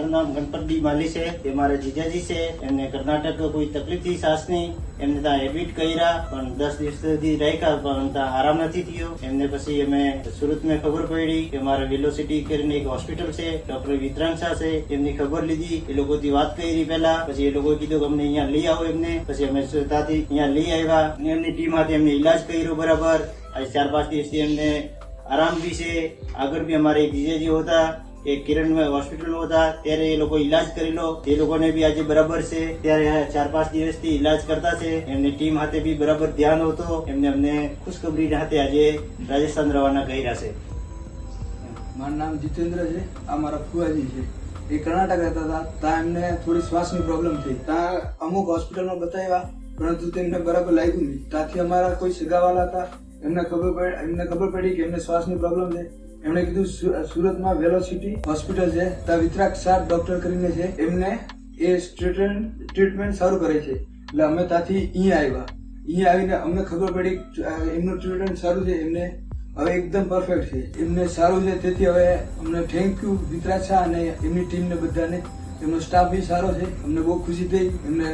મારું નામ ગણપત ડી માલી છે, તે મારા જીજાજી છે. એમને કર્ણાટક કોઈ તકલીફ થી શ્વાસની, એમને ત્યાં એડમિટ કર્યા, પણ 10 દિવસ સુધી રાખ્યા, પણ ત્યાં આરામ નથી થયો. એમને પછી અમે સુરતમાં ખબર પડી કે મારે વેલોસિટી કરીને એક હોસ્પિટલ છે, ડોક્ટર વિતરાંગ શાહ છે, એમની ખબર લીધી. એ લોકોથી વાત કરી પહેલા, પછી એ લોકો કીધું કે અમને અહીંયા લઈ આવો એમને. પછી અમે ત્યાંથી અહીંયા લઈ આવ્યા. એમની ટીમ હાથે એમને ઈલાજ કર્યો બરાબર. આજે 4-5 દિવસથી એમને આરામ બી છે. આગળ બી અમારે એક જીજાજી હતા, એક કિરણ હોસ્પિટલમાં હતા, ત્યારે એ લોકો ઈલાજ કરેલો, એ લોકોને બી આજે બરાબર છે. ત્યારે 4-5 દિવસથી ઈલાજ કરતા છે. એમની ટીમ હાથે બી બરાબર ધ્યાન હતો. એમને અમને ખુશખબરી હાથે આજે રાજસ્થાન રવાના કર્યા છે. મારું નામ જીતેન્દ્ર છે. આ મારા ફુવાજી છે. એ કર્ણાટક રહેતા હતા. ત્યાં એમને થોડી શ્વાસની પ્રોબ્લેમ થઈ. ત્યાં અમુક હોસ્પિટલમાં બતાવ્યા, પરંતુ તેમને બરાબર લાગ્યું નહીં. ત્યાંથી અમારા કોઈ સગાવાલા હતા, એમને ખબર પડી કે એમને શ્વાસની પ્રોબ્લેમ છે. એમણે કીધું સુરતમાં વેલોસિટી હોસ્પિટલ છે, ત્યાં વિતરાગ શાહ ડોક્ટર કરીને છે, એમને એ ટ્રીટમેન્ટ સારું કરે છે. એટલે અમે ત્યાંથી અહીંયા આવ્યા. અહીંયા આવીને અમને ખબર પડી એમનું ટ્રીટમેન્ટ સારું છે. એમને હવે એકદમ પરફેક્ટ છે. એમને સારું છે. તેથી હવે અમને થેન્ક યુ વિતરાગ શાહ અને એમની ટીમને બધાને. એમનો સ્ટાફ બી સારો છે. અમને બહુ ખુશી થઈ. એમને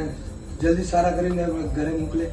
જલ્દી સારા કરીને ઘરે મોકલે.